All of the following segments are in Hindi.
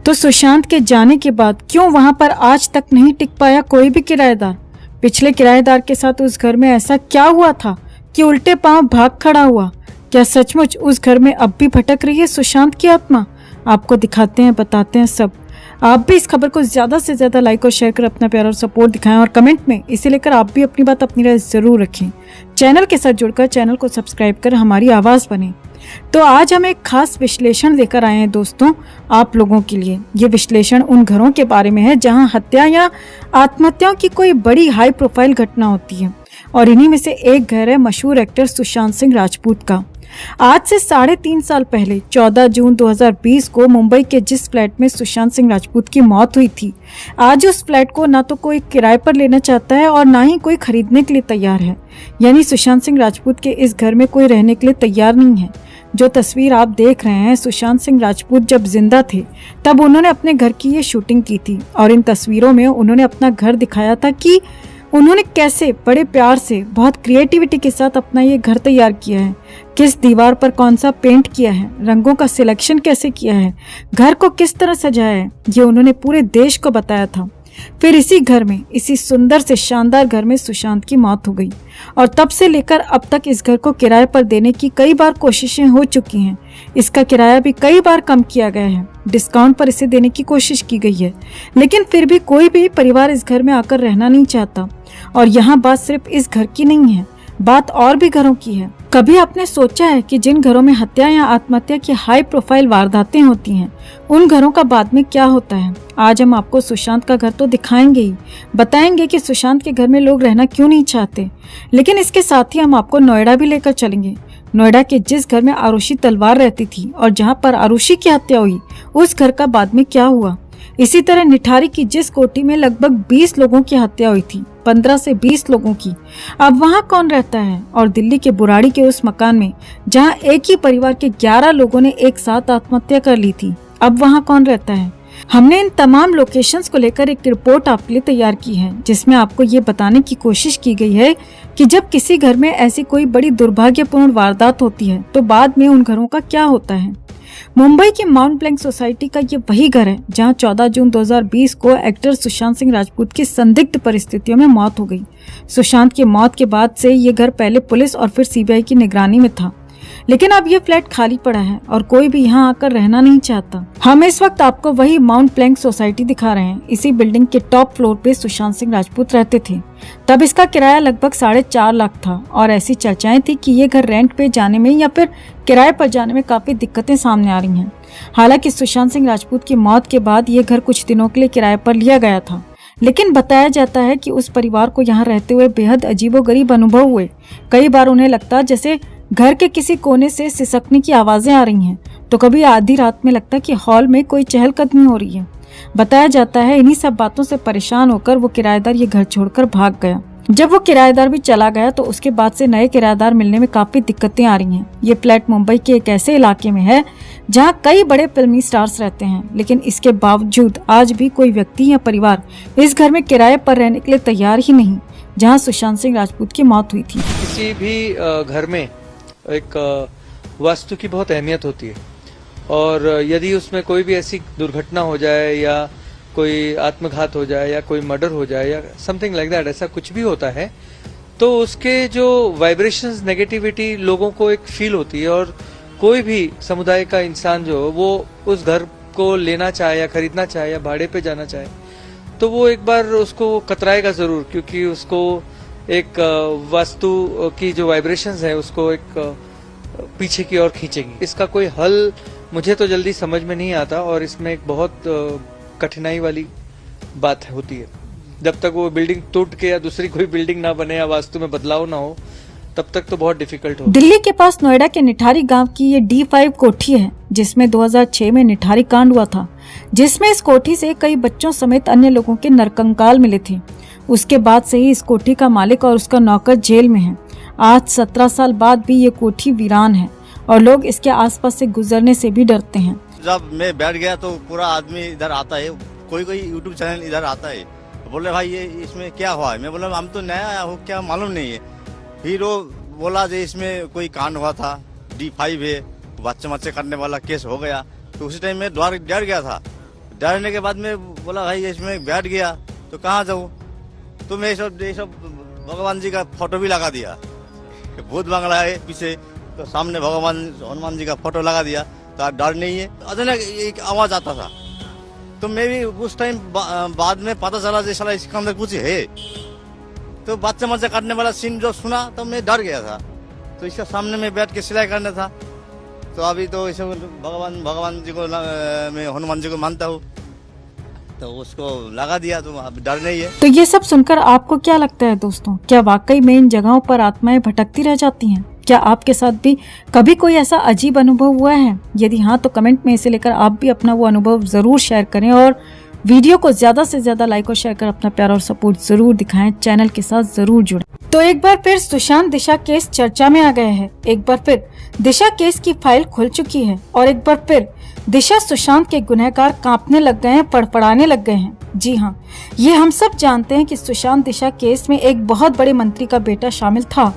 तो सुशांत के जाने के बाद क्यों वहां पर आज तक नहीं टिक पाया कोई भी किराएदार? पिछले किराएदार के साथ उस घर में ऐसा क्या हुआ था कि उल्टे पांव भाग खड़ा हुआ? क्या सचमुच उस घर में अब भी भटक रही है सुशांत की आत्मा? आपको दिखाते हैं, बताते हैं सब। आप भी इस खबर को ज्यादा से ज्यादा लाइक और शेयर कर अपना प्यार और सपोर्ट दिखाएं और कमेंट में इसे लेकर आप भी अपनी बात, अपनी राय जरूर रखें। चैनल के साथ जुड़कर चैनल को सब्सक्राइब कर हमारी आवाज बने। तो आज हम एक खास विश्लेषण लेकर आए हैं दोस्तों आप लोगों के लिए। ये विश्लेषण उन घरों के बारे में है जहां हत्या या आत्महत्याओं की कोई बड़ी हाई प्रोफाइल घटना होती है, और इन्हीं में से एक घर है मशहूर एक्टर सुशांत सिंह राजपूत का। आज से 3.5 साल पहले 14 जून 2020 को मुंबई के जिस फ्लैट में सुशांत सिंह राजपूत की मौत हुई थी, आज उस फ्लैट को ना तो कोई किराए पर लेना चाहता है और ना ही कोई खरीदने के लिए तैयार है। यानी सुशांत सिंह राजपूत के इस घर में कोई रहने के लिए तैयार नहीं है। जो तस्वीर आप देख रहे हैं, सुशांत सिंह राजपूत जब जिंदा थे तब उन्होंने अपने घर की ये शूटिंग की थी, और इन तस्वीरों में उन्होंने अपना घर दिखाया था कि उन्होंने कैसे बड़े प्यार से, बहुत क्रिएटिविटी के साथ अपना ये घर तैयार किया है। किस दीवार पर कौन सा पेंट किया है, रंगों का सिलेक्शन कैसे किया है, घर को किस तरह सजाया है, ये उन्होंने पूरे देश को बताया था। फिर इसी घर में, इसी सुंदर से शानदार घर में सुशांत की मौत हो गई, और तब से लेकर अब तक इस घर को किराए पर देने की कई बार कोशिशें हो चुकी हैं। इसका किराया भी कई बार कम किया गया है, डिस्काउंट पर इसे देने की कोशिश की गई है, लेकिन फिर भी कोई भी परिवार इस घर में आकर रहना नहीं चाहता। और यहाँ बात सिर्फ इस घर की नहीं है, बात और भी घरों की है। कभी आपने सोचा है कि जिन घरों में हत्या या आत्महत्या की हाई प्रोफाइल वारदातें होती हैं, उन घरों का बाद में क्या होता है? आज हम आपको सुशांत का घर तो दिखाएंगे ही, बताएंगे कि सुशांत के घर में लोग रहना क्यों नहीं चाहते, लेकिन इसके साथ ही हम आपको नोएडा भी लेकर चलेंगे। नोएडा के जिस घर में आरुषि तलवार रहती थी और जहां पर आरुषि की हत्या हुई, उस घर का बाद में क्या हुआ। इसी तरह निठारी की जिस कोठी में लगभग 20 लोगों की हत्या हुई थी, 15 से 20 लोगों की, अब वहां कौन रहता है? और दिल्ली के बुराड़ी के उस मकान में जहां एक ही परिवार के 11 लोगों ने एक साथ आत्महत्या कर ली थी, अब वहां कौन रहता है? हमने इन तमाम लोकेशंस को लेकर एक रिपोर्ट आपके लिए तैयार की है, जिसमें आपको ये बताने की कोशिश की गई है कि जब किसी घर में ऐसी कोई बड़ी दुर्भाग्यपूर्ण वारदात होती है तो बाद में उन घरों का क्या होता है। मुंबई की माउंट ब्लैंक सोसाइटी का ये वही घर है जहां 14 जून 2020 को एक्टर सुशांत सिंह राजपूत की संदिग्ध परिस्थितियों में मौत हो गई। सुशांत की मौत के बाद से ये घर पहले पुलिस और फिर सीबीआई की निगरानी में था, लेकिन अब ये फ्लैट खाली पड़ा है और कोई भी यहाँ आकर रहना नहीं चाहता। हम इस वक्त आपको वही माउंट ब्लैंक सोसाइटी दिखा रहे हैं। इसी बिल्डिंग के टॉप फ्लोर पे सुशांत सिंह राजपूत रहते थे। तब इसका किराया लगभग 4.5 लाख था, और ऐसी चर्चाएं थी कि ये घर रेंट पे जाने में या फिर किराए पर जाने में काफी दिक्कतें सामने आ रही हैं। हालांकि सुशांत सिंह राजपूत की मौत के बाद ये घर कुछ दिनों के लिए किराए पर लिया गया था, लेकिन बताया जाता है कि उस परिवार को यहाँ रहते हुए बेहद अजीबोगरीब अनुभव हुए। कई बार उन्हें लगता जैसे घर के किसी कोने से सिसकने की आवाजें आ रही हैं, तो कभी आधी रात में लगता कि हॉल में कोई चहलकदमी हो रही है। बताया जाता है इन्हीं सब बातों से परेशान होकर वो किराएदार ये घर छोड़कर भाग गया। जब वो किराएदार भी चला गया तो उसके बाद से नए किराएदार मिलने में काफी दिक्कतें आ रही हैं। ये फ्लैट मुंबई के एक ऐसे इलाके में है जहाँ कई बड़े फिल्मी स्टार्स रहते हैं, लेकिन इसके बावजूद आज भी कोई व्यक्ति या परिवार इस घर में किराए पर रहने के लिए तैयार ही नहीं, जहाँ सुशांत सिंह राजपूत की मौत हुई थी। किसी भी घर में एक वास्तु की बहुत अहमियत होती है, और यदि उसमें कोई भी ऐसी दुर्घटना हो जाए या कोई आत्मघात हो जाए या कोई मर्डर हो जाए या समथिंग लाइक दैट, ऐसा कुछ भी होता है, तो उसके जो वाइब्रेशंस, नेगेटिविटी लोगों को एक फील होती है, और कोई भी समुदाय का इंसान जो वो उस घर को लेना चाहे या खरीदना चाहे या भाड़े पे जाना चाहे, तो वो एक बार उसको कतराएगा जरूर, क्योंकि उसको एक वास्तु की जो वाइब्रेशंस है उसको एक पीछे की ओर खींचेगी। इसका कोई हल मुझे तो जल्दी समझ में नहीं आता, और इसमें एक बहुत कठिनाई वाली बात होती है। जब तक वो बिल्डिंग टूट के या दूसरी कोई बिल्डिंग ना बने या वास्तु में बदलाव ना हो, तब तक तो बहुत डिफिकल्ट हो। दिल्ली के पास नोएडा के निठारी गांव की ये D5 कोठी है, जिसमें 2006 में निठारी कांड हुआ था, जिसमें इस कोठी से कई बच्चों समेत अन्य लोगों के नरकंकाल मिले थे। उसके बाद से ही इस कोठी का मालिक और उसका नौकर जेल में है। आज 17 साल बाद भी ये कोठी वीरान है, और लोग इसके आसपास से गुजरने से भी डरते हैं। जब मैं बैठ गया तो पूरा आदमी इधर आता है, कोई कोई यूट्यूब चैनल इधर आता है, बोले भाई ये इसमें क्या हुआ है। मैं बोला हम तो नया आया हूँ, क्या मालूम नहीं है। फिर वो बोला जो इसमें कोई कांड हुआ था, D5 है, बच्चे करने वाला केस हो गया। तो उसी टाइम में डर गया था। डरने के बाद में बोला भाई इसमें बैठ गया तो कहाँ जाऊँ, तो मैं ये सब भगवान जी का फोटो भी लगा दिया। भूत बंगला है पीछे, तो सामने भगवान हनुमान जी का फोटो लगा दिया, तो आप डर नहीं है। अचानक एक आवाज आता था, तो मैं भी उस टाइम बाद में पता चला कि साला इसके अंदर कुछ है। तो बच्चा काटने वाला सीन जो सुना तो मैं डर गया था। तो इसके सामने में बैठ के सिलाई करना था। तो अभी तो इसे भगवान जी को मैं हनुमान जी को मानता हूँ, तो उसको लगा दिया, तो अब डर नहीं है। तो ये सब सुनकर आपको क्या लगता है दोस्तों, क्या वाकई में इन जगहों पर आत्माएं भटकती रह जाती हैं? क्या आपके साथ भी कभी कोई ऐसा अजीब अनुभव हुआ है? यदि हाँ तो कमेंट में इसे लेकर आप भी अपना वो अनुभव जरूर शेयर करें और वीडियो को ज्यादा से ज्यादा लाइक और शेयर कर अपना प्यार और सपोर्ट जरूर दिखाएं। चैनल के साथ जरूर जुड़ें। तो एक बार फिर सुशांत दिशा केस चर्चा में आ गए हैं। एक बार फिर दिशा केस की फाइल खुल चुकी है और एक बार फिर दिशा सुशांत के गुनहगार कांपने लग गए हैं, फड़फड़ाने लग गए हैं। जी हाँ, ये हम सब जानते हैं कि सुशांत दिशा केस में एक बहुत बड़े मंत्री का बेटा शामिल था,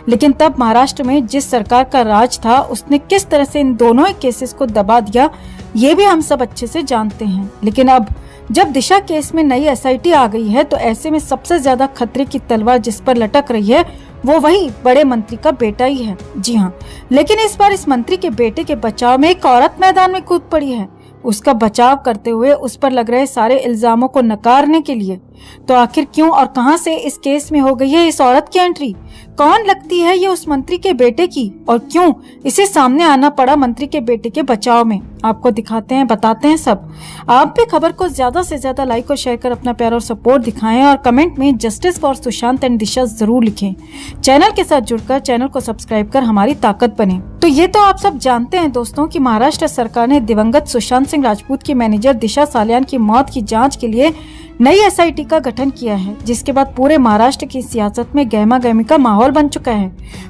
लेकिन तब महाराष्ट्र में जिस सरकार का राज था उसने किस तरह से इन दोनों ही केसेस को दबा दिया, ये भी हम सब अच्छे से जानते हैं। लेकिन अब जब दिशा केस में नई एसआईटी आ गई है, तो ऐसे में सबसे ज्यादा खतरे की तलवार जिस पर लटक रही है वो वही बड़े मंत्री का बेटा ही है। जी हाँ, लेकिन इस बार इस मंत्री के बेटे के बचाव में एक औरत मैदान में कूद पड़ी है, उसका बचाव करते हुए उस पर लग रहे सारे इल्जामों को नकारने के लिए। तो आखिर क्यों और कहां से इस केस में हो गई है इस औरत की एंट्री? कौन लगती है ये उस मंत्री के बेटे की, और क्यों इसे सामने आना पड़ा मंत्री के बेटे के बचाव में? आपको दिखाते हैं, बताते हैं सब। आप भी खबर को ज्यादा से ज्यादा लाइक और शेयर कर अपना प्यार और सपोर्ट दिखाएं और कमेंट में जस्टिस फॉर सुशांत एंड दिशा जरूर लिखें। चैनल के साथ जुड़कर चैनल को सब्सक्राइब कर हमारी ताकत बने। तो ये तो आप सब जानते हैं दोस्तों कि महाराष्ट्र सरकार ने दिवंगत सुशांत सिंह राजपूत की मैनेजर दिशा सालियान की मौत की जांच के लिए नई एसआईटी का गठन किया है, जिसके बाद पूरे महाराष्ट्र की सियासत में गहमा गहमी का माहौल बन चुका है।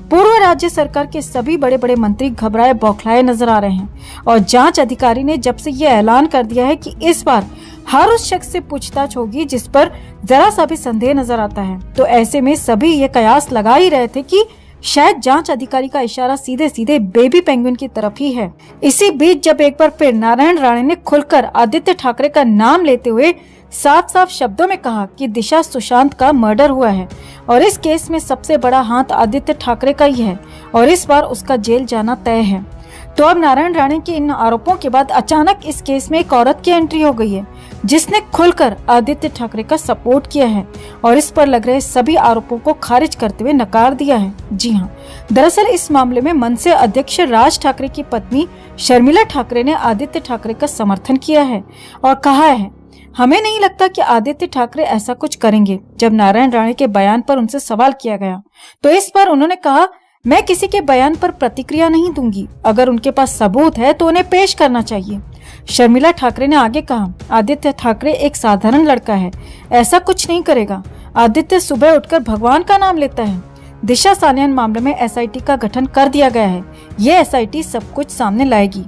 पूर्व राज्य सरकार के सभी बड़े बड़े मंत्री घबराए बौखलाए नजर आ रहे हैं और जांच अधिकारी ने जब से ये ऐलान कर दिया है कि इस बार हर उस शख्स से पूछताछ होगी जिस पर जरा सा भी संदेह नजर आता है, तो ऐसे में सभी ये कयास लगा ही रहे थे कि शायद जांच अधिकारी का इशारा सीधे सीधे बेबी पेंगुइन की तरफ ही है। इसी बीच जब एक बार फिर नारायण राणे ने खुलकर आदित्य ठाकरे का नाम लेते हुए साफ साफ शब्दों में कहा कि दिशा सुशांत का मर्डर हुआ है और इस केस में सबसे बड़ा हाथ आदित्य ठाकरे का ही है और इस बार उसका जेल जाना तय है। तो अब नारायण राणे के इन आरोपों के बाद अचानक इस केस में एक औरत की एंट्री हो गई है जिसने खुलकर आदित्य ठाकरे का सपोर्ट किया है और इस पर लग रहे सभी आरोपों को खारिज करते हुए नकार दिया है। जी हाँ, दरअसल इस मामले में मनसे अध्यक्ष राज ठाकरे की पत्नी शर्मिला ठाकरे ने आदित्य ठाकरे का समर्थन किया है और कहा है, हमें नहीं लगता कि आदित्य ठाकरे ऐसा कुछ करेंगे। जब नारायण राणे के बयान पर उनसे सवाल किया गया तो इस पर उन्होंने कहा, मैं किसी के बयान पर प्रतिक्रिया नहीं दूंगी, अगर उनके पास सबूत है तो उन्हें पेश करना चाहिए। शर्मिला ठाकरे ने आगे कहा, आदित्य ठाकरे एक साधारण लड़का है, ऐसा कुछ नहीं करेगा। आदित्य सुबह उठकर भगवान का नाम लेता है। दिशा सालियान मामले में एसआईटी का गठन कर दिया गया है, ये एसआईटी सब कुछ सामने लाएगी।